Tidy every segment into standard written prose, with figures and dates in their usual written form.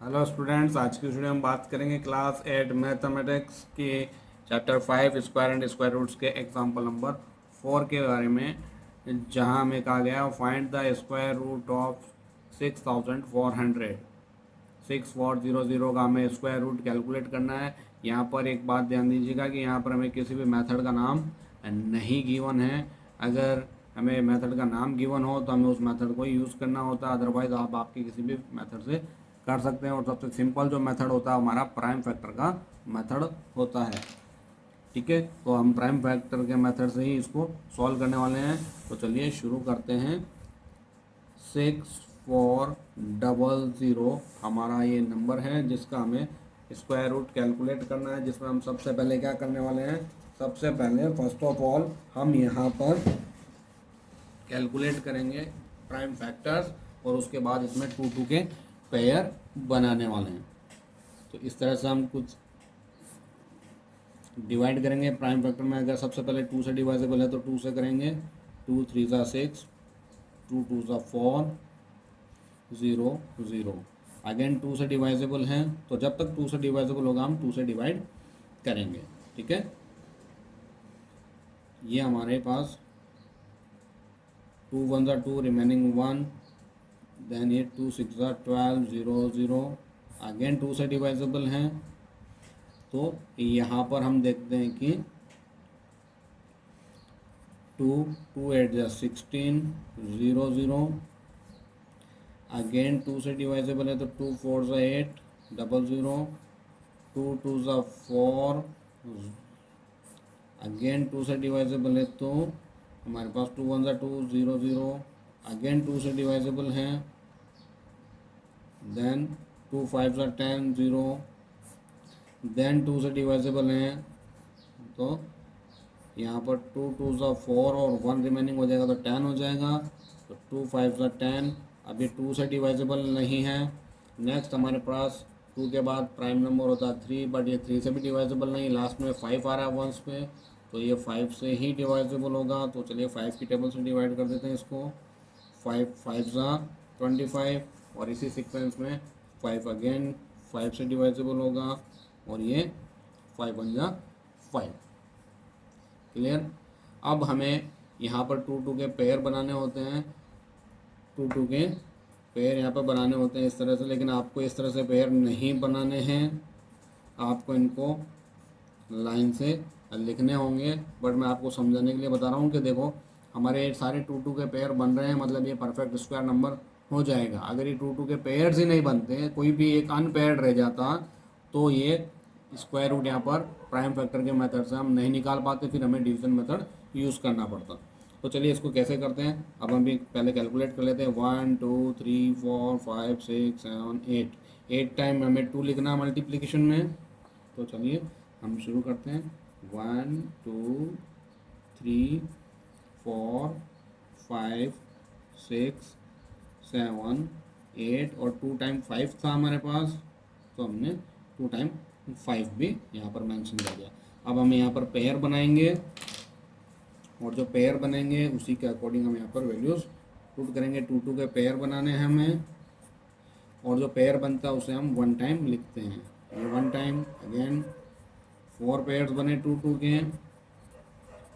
Hello students, आज की video में बात करेंगे क्लास 8 मैथमेटिक्स के chapter 5 square and square roots के एग्जांपल नंबर 4 के बारे में, जहां हमें कहा गया find the square root of 6400। 6400 का हमें स्क्वायर रूट कैलकुलेट करना है। यहाँ पर एक बात ध्यान दीजिएगा कि यहाँ पर हमें किसी भी मेथड का नाम नहीं गिवन है। अगर हमें मेथड का नाम गिवन हो तो हमें उस मेथड को यूज़ करना होता है, अदरवाइज़ आप आपके किसी भी मेथड से कर सकते हैं। और सबसे सिंपल जो मेथड होता है हमारा प्राइम फैक्टर का मेथड होता है। ठीक है, तो हम प्राइम फैक्टर के मेथड से ही इसको सॉल्व करने वाले हैं। तो चलिए शुरू करते हैं। 6400 हमारा ये नंबर है जिसका हमें स्क्वायर रूट कैलकुलेट करना है, जिसमें हम सबसे पहले क्या करने वाले हैं। सबसे पहले फर्स्ट ऑफ ऑल हम यहाँ पर कैलकुलेट करेंगे प्राइम फैक्टर्स, और उसके बाद इसमें 2 के पेयर बनाने वाले हैं। तो इस तरह से हम कुछ डिवाइड करेंगे प्राइम फैक्टर में। अगर सबसे पहले 2 से डिवाइजेबल है तो 2 से करेंगे। 2 3 ज़ा 6, 2 2 ज़ा 4, 0 0। अगेन 2 से डिवाइजेबल हैं, तो जब तक 2 से डिवाइजेबल होगा हम 2 से डिवाइड करेंगे। ठीक है, ये हमारे पास 2 1 ज़ा 2, रिमेनिंग 1, देन ये 2 6 ज़ा 12, 0 0। अगेन 2 से डिवाइजेबल हैं, तो यहाँ पर हम देखते हैं कि 2 2 8 ज़ा 16, 0 0। अगेन 2 से डिवाइजेबल है तो 2 4 ज़ा 8, 0 0। 2 2 ज़ा 4, अगेन 2 से डिवाइजेबल है तो हमारे पास 2 1 ज़ा 2, 0 0। अगेन 2 से डिवाइजेबल है, देन 2 5 ज़ा 10, 0। देन 2 से डिवाइजेबल हैं, तो यहाँ पर 2 2 ज़ा 4 और 1 रिमेनिंग हो जाएगा तो 10 हो जाएगा। तो 2 5 ज़ा 10, अभी 2 से डिवाइजेबल नहीं है। नेक्स्ट हमारे पास 2 के बाद प्राइम नंबर होता है 3, बट ये 3 से भी डिवाइजेबल नहीं, लास्ट में 5 आ रहा है वंस पे, तो ये 5 से ही डिवाइजेबल होगा। तो चलिए 5 की टेबल से डिवाइड कर देते हैं इसको। 5 5 ज़ा 25, और इसी सीक्वेंस में 5 अगेन 5 से डिवाइजेबल होगा, और ये 5 1 ज़ा 5। क्लियर। अब हमें यहाँ पर 2 2 के पेयर बनाने होते हैं। 2 2 के पेयर यहाँ पर बनाने होते हैं इस तरह से, लेकिन आपको इस तरह से पेयर नहीं बनाने हैं, आपको इनको लाइन से लिखने होंगे। बट मैं आपको समझाने के लिए बता रहा हूँ कि देखो हमारे सारे 2 2 के पेयर बन रहे हैं, मतलब ये परफेक्ट स्क्वायर नंबर हो जाएगा। अगर ये 2 2 के पेयर्स ही नहीं बनते, कोई भी एक अनपेयर्ड रह जाता, तो ये स्क्वायर रूट यहाँ पर प्राइम फैक्टर के मेथड से हम नहीं निकाल पाते, फिर हमें डिवीजन मेथड यूज़ करना पड़ता। तो चलिए इसको कैसे करते हैं अब हम भी पहले कैलकुलेट कर लेते हैं। 1 2 3 4 5 6 7 8, 8 टाइम हमें 2 लिखना है मल्टीप्लिकेशन में। तो चलिए हम शुरू करते हैं। 1 2 3 4 5 6 7 8, और 2 टाइम 5 था हमारे पास, तो हमने 2 टाइम 5 भी यहाँ पर मेंशन कर दिया। अब हम यहाँ पर पेयर बनाएंगे, और जो पेयर बनेंगे उसी के अकॉर्डिंग हम यहाँ पर वैल्यूज़ पुट करेंगे। 2 2 के पेयर बनाने हैं हमें, और जो पेयर बनता है उसे हम 1 टाइम लिखते हैं। ये 1 टाइम, अगेन 4 पेयर्स बने 2 2 के,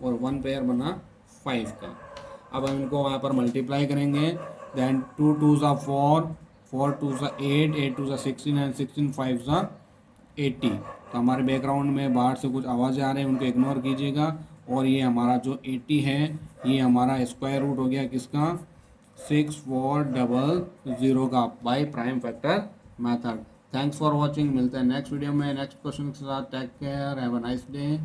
और 1 पेयर बना 5 का। अब हम इनको वहाँ पर मल्टीप्लाई करेंगे। दैन 2 2 ज़ा 4, 4 2 ज़ा 8, 8 2 ज़ा 16, एंड 16 5 ज़ा 80। तो हमारे बैकग्राउंड में बाहर से कुछ आवाज़ें आ रही हैं, उनको इग्नोर कीजिएगा। और ये हमारा जो 80 है, ये हमारा स्क्वायर रूट हो गया किसका, 6400 का, by prime factor method. Thanks for watching. मिलते हैं नेक्स्ट वीडियो में नेक्स्ट क्वेश्चन के साथ। Take care, have a nice day.